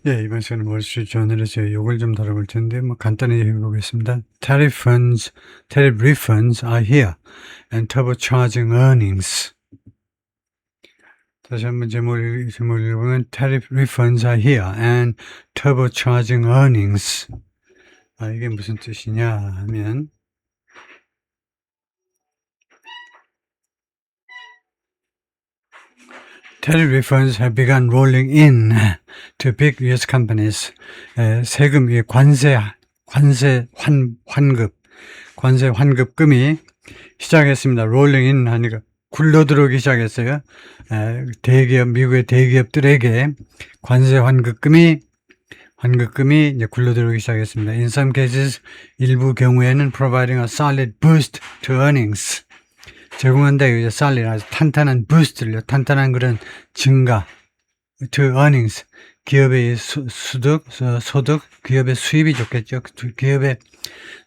예, 이번 시간에 월스트리트저널에서 요걸 좀 다뤄볼 텐데, 간단히 해보겠습니다. Tariff refunds are here and turbocharging earnings. 다시 한번 제목을 읽어보면, Tariff refunds are here and turbocharging earnings. 이게 무슨 뜻이냐 하면, Tariff refunds have begun rolling in to big US companies. 세금, 관세 환급금이 시작했습니다. rolling in 하니까 굴러 들어오기 시작했어요. 미국의 대기업들에게 관세 환급금이 이제 굴러 들어오기 시작했습니다. In some cases, 일부 경우에는 providing a solid boost to earnings. 제공한다, 이제 solid, 아주 탄탄한 부스트를, 탄탄한 그런 증가, to earnings, 기업의 소득, 기업의 수입이 좋겠죠. 기업의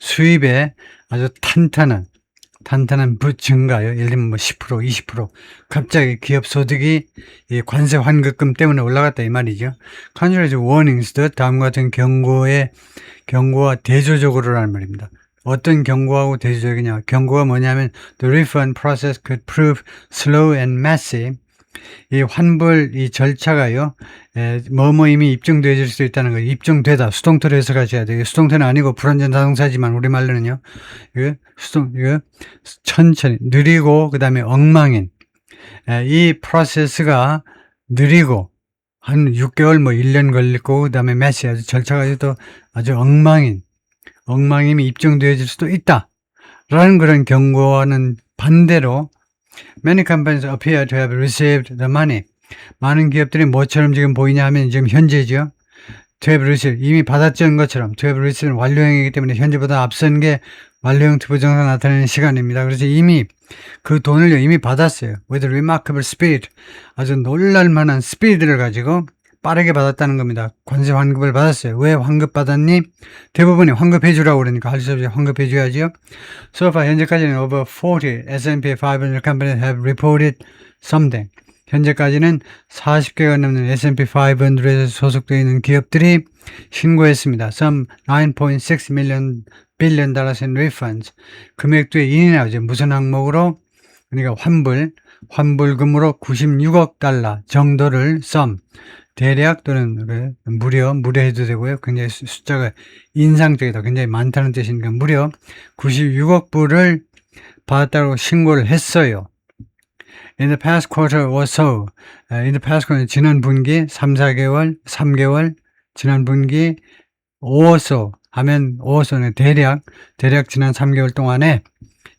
수입에 아주 탄탄한 증가요. 예를 들면 10%, 20%. 갑자기 기업 소득이 이 관세 환급금 때문에 올라갔다, 이 말이죠. Contrary to warnings, 다음과 같은 경고와 대조적으로라는 말입니다. 어떤 경고하고 대조적이냐? 경고가 뭐냐면 the refund process could prove slow and messy. 이 환불 이 절차가요. 이미 입증되어질 수 있다는 거예요. 입증되다. 수동태로 해석하셔야 돼요. 수동태는 아니고 불완전 자동사지만 우리말로는요. 천천히 느리고 그다음에 엉망인. 이 프로세스가 느리고 한 6개월 1년 걸릴 거고 그다음에 messy 아주 절차가 아주 엉망임이 입증되어질 수도 있다. 라는 그런 경고와는 반대로 many companies appear to have received the money. 많은 기업들이 뭐처럼 지금 보이냐 하면 지금 현재죠. to have received, 이미 받았던 것처럼 to have received는 완료형이기 때문에 현재보다 앞선 게 완료형 투부정사 나타내는 시간입니다. 그래서 이미 그 돈을 이미 받았어요. with remarkable speed, 아주 놀랄만한 스피드를 가지고 빠르게 받았다는 겁니다. 관세 환급을 받았어요. 왜 환급 받았니? 대부분이 환급해 주라고 그러니까 할 수 없이 환급해 줘야죠. So far 현재까지는 over 40 S&P 500 companies have reported something. 현재까지는 40개가 넘는 S&P 500에서 소속되어 있는 기업들이 신고했습니다. Some 9.6 billion dollars in refunds. 금액도에 인이 나오죠. 무슨 항목으로? 그러니까 환불금으로 96억 달러 정도를 대략 또는 무려 해도 되고요. 굉장히 숫자가 인상적이다. 굉장히 많다는 뜻이니까 무려 96억 불을 받았다고 신고를 했어요. In the past quarter or so, in the past quarter, 지난 분기 3개월, 지난 분기 or so 하면 or so는 대략 지난 3개월 동안에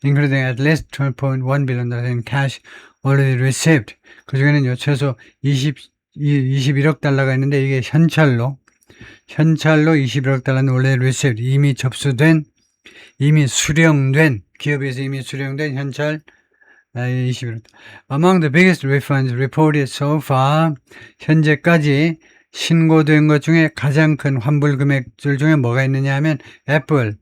including at least 12.1 billion in cash already received. 그 중에는 최소 21억 달러가 있는데 이게 현찰로 21억 달러는 원래 received, 이미 접수된, 이미 수령된, 기업에서 이미 수령된 현찰 21억. Among the biggest refunds reported so far, 현재까지 신고된 것 중에 가장 큰 환불 금액들 중에 뭐가 있느냐 하면 애플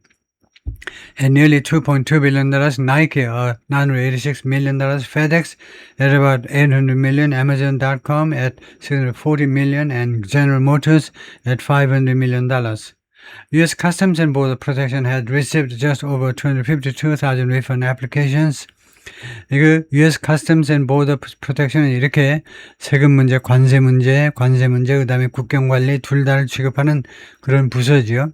at nearly $2.2 billion, Nike $986 million, FedEx at about $800 million, Amazon.com at $640 million, and General Motors at $500 million. U.S. Customs and Border Protection had received just over 252,000 refund applications. 이거 U.S. Customs and Border Protection은 이렇게 세금 문제, 관세 문제, 그 다음에 국경관리 둘 다를 취급하는 그런 부서지요.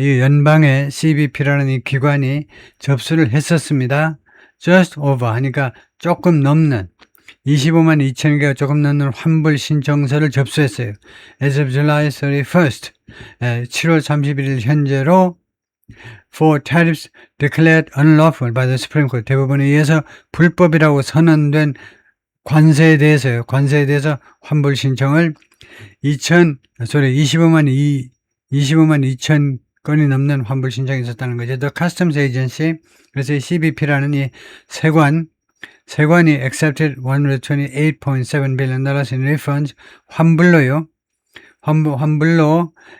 이 연방의 CBP라는 이 기관이 접수를 했었습니다. just over 하니까 조금 넘는 25만 2천 개가 조금 넘는 환불 신청서를 접수했어요. As of July 31st, 7월 31일 현재로 for tariffs declared unlawful by the Supreme Court, 대법원에 의해서 불법이라고 선언된 관세에 대해서 환불 신청을 25만 2천 건이 넘는 환불 신청이 있었다는 거죠. The Customs Agency, 그래서 이 CBP라는 이 세관이 accepted $128.7 billion in refunds, 환불로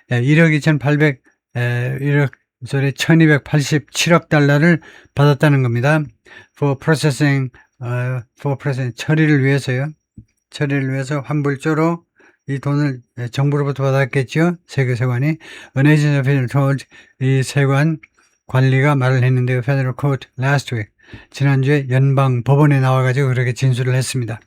1287억 달러를 받았다는 겁니다. for processing 처리를 위해서 환불조로 이 돈을 정부로부터 받았겠죠. 세관이. An agent of Federal told 이 세관 관리가 말을 했는데요. Federal Court last week. 지난주에 연방 법원에 나와가지고 그렇게 진술을 했습니다.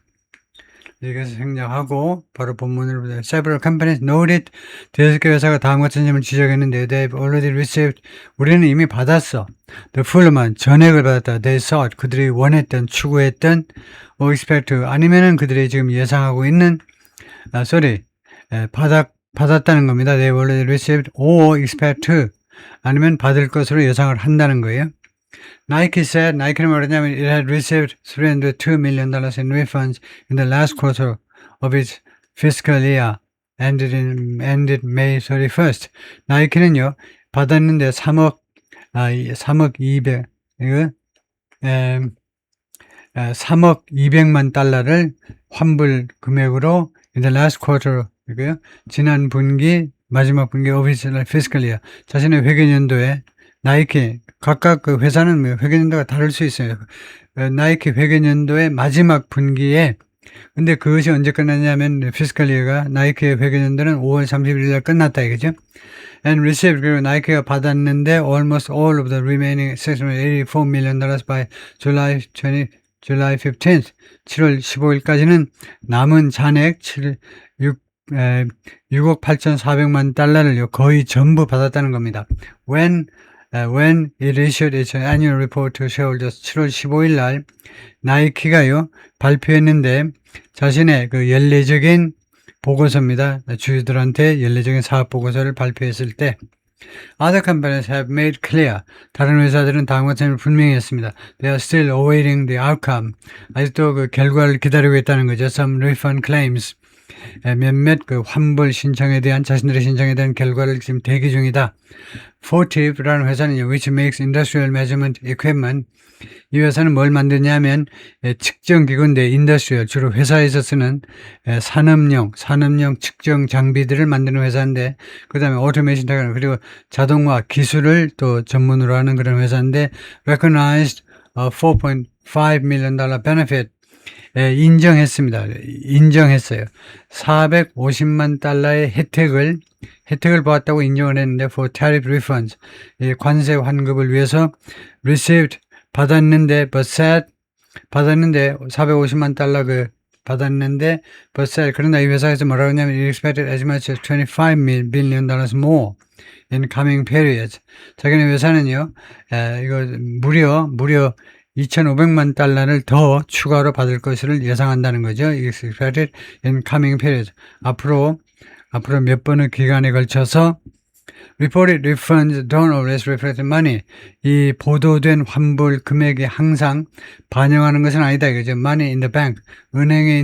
여기서 생략하고 바로 본문으로 보자. Several companies noted 대여섯 개 회사가 다음과 같은 점을 지적했는데 they've already received 우리는 이미 받았어. The full amount 전액을 받았다. They sought 그들이 원했던 추구했던 or expect to 아니면은 그들이 지금 예상하고 있는 받았다는 겁니다. They've already received or expect to 아니면 받을 것으로 예상을 한다는 거예요. Nike said, Nike는 말하냐면 it had received $302 million in refunds in the last quarter of its fiscal year, ended May 31st. 나이키는요, 받았는데 3억 200만 달러를 환불 금액으로 in the last quarter, 이거요, 지난 분기, 마지막 분기 of its fiscal year, 자신의 회계연도에 나이키, 각각 그 회사는 회계연도가 다를 수 있어요. 나이키 회계연도의 마지막 분기에, 근데 그것이 언제 끝났냐면, 피스컬 이어가, 나이키의 회계연도는 5월 31일 날 끝났다, 이거죠. And received, 그리고 나이키가 받았는데, almost all of the remaining $684 million by July 15th, 7월 15일까지는 남은 잔액 6억 8,400만 달러를 거의 전부 받았다는 겁니다. When it issued its annual report to shareholders 7월 15일 날 나이키가요 발표했는데 자신의 그 연례적인 보고서입니다. 주주들한테 연례적인 사업 보고서를 발표했을 때 Other companies have made clear. 다른 회사들은 다음과 같은 분명히 했습니다. They are still awaiting the outcome. 아직도 그 결과를 기다리고 있다는 거죠. Some refund claims. 몇몇 그 환불 신청에 대한 자신들의 신청에 대한 결과를 지금 대기 중이다. Fortive라는 회사는요, which makes industrial measurement equipment. 이 회사는 뭘 만드냐면 측정기구인데 인더스트리얼 주로 회사에서 쓰는 산업용 측정 장비들을 만드는 회사인데 그 다음에 오토메이션 그리고 자동화 기술을 또 전문으로 하는 그런 회사인데 recognized a $4.5 million benefit 인정했어요. 450만 달러의 혜택을 보았다고 인정을 했는데 for tariff refunds 관세 환급을 위해서 received 받았는데 받았는데 450만 달러 받았는데 but said 그러나 이 회사에서 뭐라고 하냐면 it expected as much as $25 billion more in coming periods. 자기네 회사는요 이거 무려 2,500만 달러를 더 추가로 받을 것을 예상한다는 거죠. expected in coming periods. 앞으로 몇 번의 기간에 걸쳐서 Reported refunds don't always reflect money. 이 보도된 환불 금액이 항상 반영하는 것은 아니다. 이거죠. Money in the bank. 은행에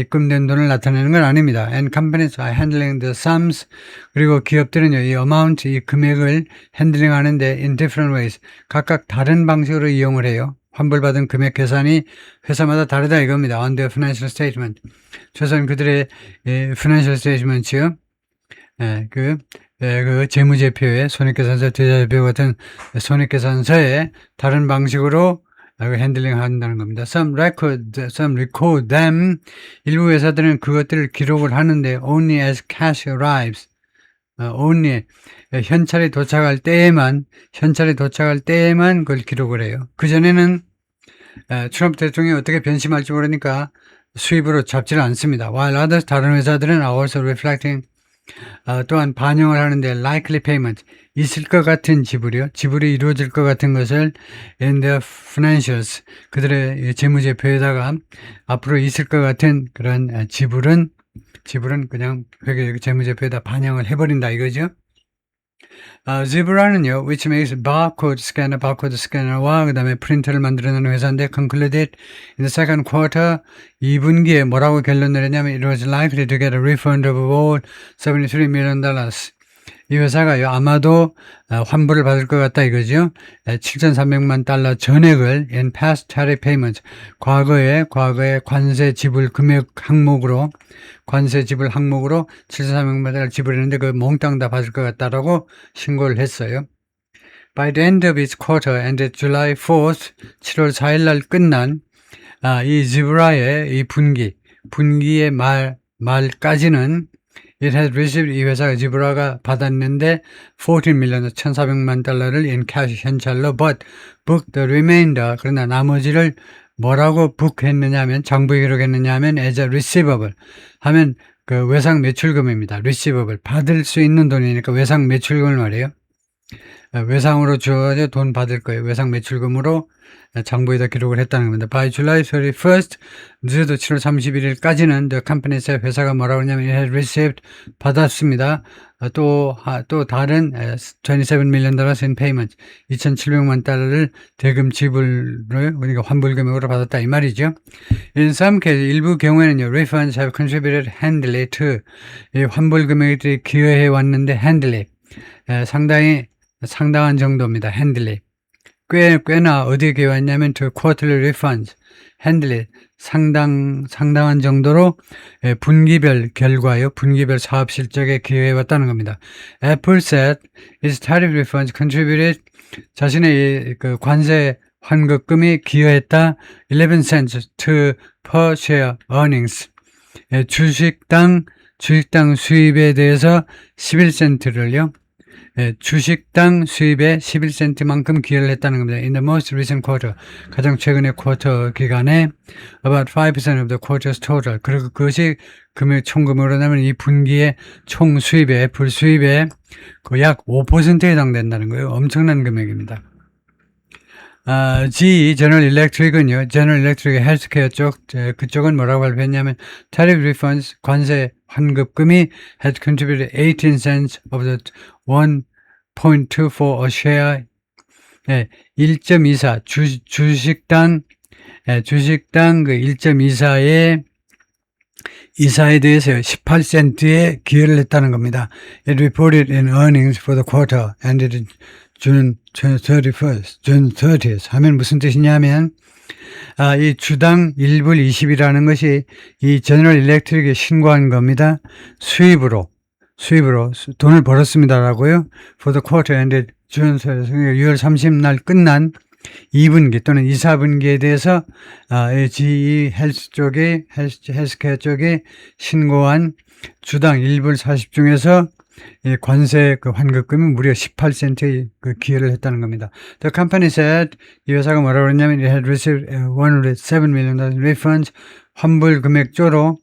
입금된 돈을 나타내는 건 아닙니다. And companies are handling the sums. 그리고 기업들은요, 이 amount, 이 금액을 핸들링 하는데 in different ways. 각각 다른 방식으로 이용을 해요. 환불받은 금액 계산이 회사마다 다르다 이겁니다. On their financial statement. 최소한 그들의 financial statement이요. 그 재무제표에 손익계산서, 계좌제표 같은 손익계산서에 다른 방식으로 핸들링 한다는 겁니다. Some record them. 일부 회사들은 그것들을 기록을 하는데 only as cash arrives. only 현찰이 도착할 때에만 그걸 기록을 해요. 그전에는 트럼프 대통령이 어떻게 변심할지 모르니까 수입으로 잡지를 않습니다. While others, 다른 회사들은 are also reflecting 또한 반영을 하는데 likely payment 있을 것 같은 지불이 이루어질 것 같은 것을 in their financials 그들의 재무제표에다가 앞으로 있을 것 같은 그런 지불은 그냥 회계 재무제표에다 반영을 해버린다 이거죠. Zebra는요, which makes barcode scanner와 그 다음에 프린터를 만들어내는 회사인데 concluded in the second quarter 2분기에 뭐라고 결론 내렸냐면 it was likely to get a refund of all $73 million. 이 회사가요, 아마도 환불을 받을 것 같다 이거죠. 7,300만 달러 전액을 in past tariff payments, 과거의 관세 지불 금액 항목으로 7,300만 달러 지불했는데 그 몽땅 다 받을 것 같다라고 신고를 했어요. By the end of its quarter ended July 4th, 7월 4일 날 끝난 이 지브라의 이 분기의 말 말까지는 it has received 이 회사가 지브라가 받았는데 14 million 1,400만 달러를 in cash 현찰로 but book the remainder 그러나 나머지를 뭐라고 book했느냐 하면 장부에 기록했느냐 하면 as a receivable 하면 그 외상 매출금입니다. receivable 받을 수 있는 돈이니까 외상 매출금을 말해요. 외상으로 주어져 돈 받을 거예요. 외상 매출금으로 장부에다 기록을 했다는 겁니다. By July 31st, 늦어도 7월 31일까지는 the company said 회사가 뭐라고 하냐면 it has received 받았습니다. 또 다른 27 million dollars in payment 2,700만 달러를 대금 지불을 그러니까 환불금액으로 받았다 이 말이죠. In some cases 일부 경우에는요 refunds have contributed handily to 이 환불금액들이 기여해 왔는데 handily 상당한 정도입니다. handily 꽤나 어디에 기여했냐면 to quarterly refunds handily 상당한 정도로 분기별 결과요. 분기별 사업 실적에 기여해 왔다는 겁니다. Apple said its tariff refunds contributed 자신의 그 관세 환급금이 기여했다 11 cents to per share earnings 주식당 수입에 대해서 11센트를요. 주식당 수입의 11센트만큼 기여를 했다는 겁니다. In the most recent quarter, 가장 최근의 쿼터 기간에 about 5% of the quarter's total. 그리고 그것이 총금으로 나면 이 분기의 총 수입의 애플 수입의 그 약 5%에 해당된다는 거예요. 엄청난 금액입니다. GE, General Electric은요, General Electric 헬스케어 쪽, 그쪽은 뭐라고 발표했냐면, tariff refunds, 관세 환급금이 had contributed 18 cents of the 1.24 a share, 1.24, 주식당 그 1.24의 이사에 대해서요, 18센트에 기여를 했다는 겁니다. It reported in earnings for the quarter ended June 30th 하면 무슨 뜻이냐면 이 주당 1불 20이라는 것이 이 제너럴 일렉트릭에 신고한 겁니다. 수입으로 돈을 벌었습니다라고요. For the quarter ended June 30th 6월 30날 끝난 2분기 또는 2, 4분기에 대해서 GE 헬스케어 쪽에 신고한 주당 1불 40 중에서 관세 그 환급금이 무려 18센트의 그 기여를 했다는 겁니다. The company said 이 회사가 뭐라고 그랬냐면 it had received 107 million refunds 환불 금액조로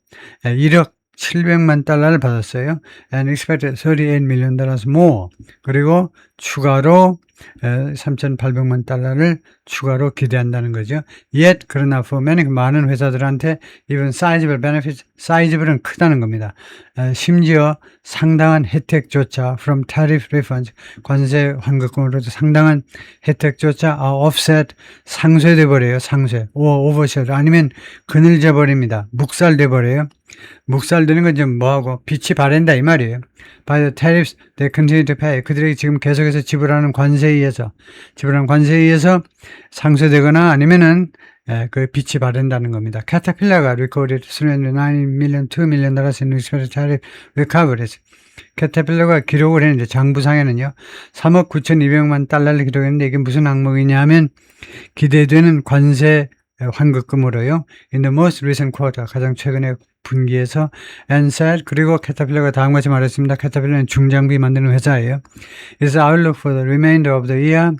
1억 700만 달러를 받았어요. And expected 38 million dollars more. 그리고 추가로 3,800만 달러를 추가로 기대한다는 거죠. Yet, 그러나 for many 많은 회사들한테 even sizable benefits, sizable은 크다는 겁니다. 심지어 상당한 혜택조차 from tariff refunds, 관세 환급금으로도 상당한 혜택조차 offset, 상쇄돼 버려요. 상쇄, or overshot, 아니면 그늘져 버립니다. 묵살돼 버려요. 묵살되는 건 좀 뭐하고 빛이 바랜다 이 말이에요. By the tariffs they continue to pay. 그들이 지금 계속해서 지불하는 관세에 의해서 상쇄되거나 아니면은 그 빛이 바랜다는 겁니다. Caterpillar가 recorded 309 million, 2 million dollars in respect to tariff recoveries. 캐터필러가 기록을 했는데 장부상에는요 3억 9,200만 달러를 기록했는데 이게 무슨 항목이냐 하면 기대되는 관세 환급금으로요. In the most recent quarter 가장 최근에 분기에서 and said 그리고 캐터필러가 다음과 같이 말했습니다. 캐터필러는 중장비 만드는 회사예요. Its outlook for the remainder of the year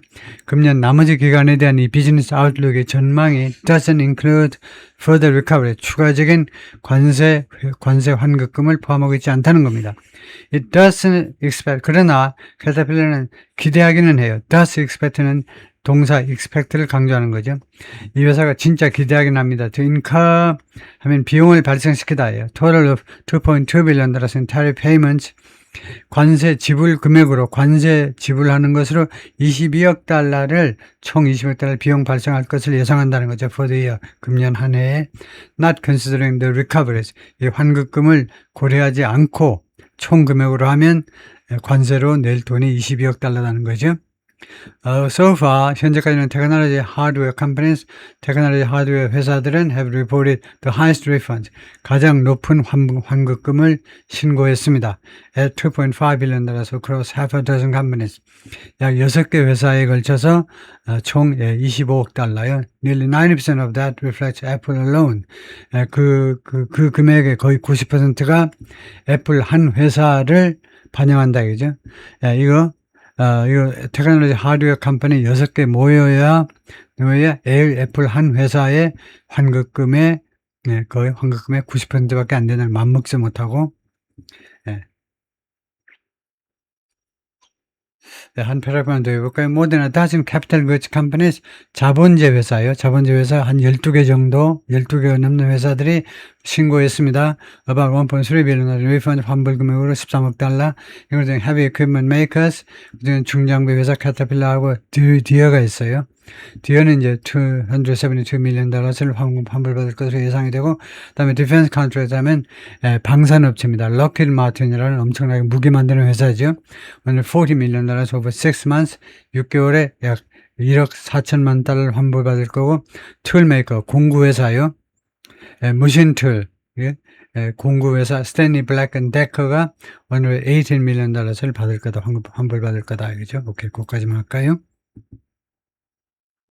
금년 나머지 기간에 대한 이 비즈니스 아웃룩의 전망이 doesn't include further recovery 추가적인 관세 환급금을 포함하고 있지 않다는 겁니다. It doesn't expect 그러나 캐터필러는 기대하기는 해요. Does expect는 동사 expect를 강조하는 거죠. 이 회사가 진짜 기대하긴 합니다. To incur 하면 비용을 발생시키다예요. Total of 2.2 billion dollars in tariff payments 관세 지불 금액으로 관세 지불하는 것으로 22억 달러를 총 22억 달러 비용 발생할 것을 예상한다는 거죠. For the year 금년 한 해에 not considering the recoveries 이 환급금을 고려하지 않고 총 금액으로 하면 관세로 낼 돈이 22억 달러라는 거죠. So far, 현재까지는 technology hardware companies, 테크놀로지 하드웨어 회사들은 have reported the highest refunds, 가장 높은 환급금을 신고했습니다. At $2.5 billion across half a dozen companies. 약 6개 회사에 걸쳐서 총 25억 달러요. Nearly 90% of that reflects Apple alone. 그 금액의 거의 90%가 애플 한 회사를 반영한다, 그죠? 이거 테크놀로지 하드웨어 컴퍼니 6개 모여야 애플 한 회사의 환급금의 거의 환급금의 90%밖에 안 되는 맞먹지 못하고 한 패러그램 더 해볼까요? More than a dozen capital goods companies, 자본제 회사요. 자본제 회사 한 12개 정도, 12개가 넘는 회사들이 신고했습니다. About 1.3 billion refund 환불 금액으로 13억 달러. 이걸 중에 heavy equipment makers, 그중에 중장비 회사 캐터필러하고 디어가 있어요. 디어는 이제 $272 million 환불받을 것으로 예상이 되고, 그다음에 디펜스 컨트랙트 하면 방산업체입니다. 럭키드 마틴이라는 엄청나게 무기 만드는 회사죠. 오늘 $40 million over 6 months, 6개월에 약 1억 4천만 달러 환불받을 거고, 툴메이커 공구회사요. 머신 툴 공구회사 스탠리 블랙 앤 데커가 오늘 $18 million 받을 거다, 환불받을 거다, 그죠? 오케이, 그거까지만 할까요?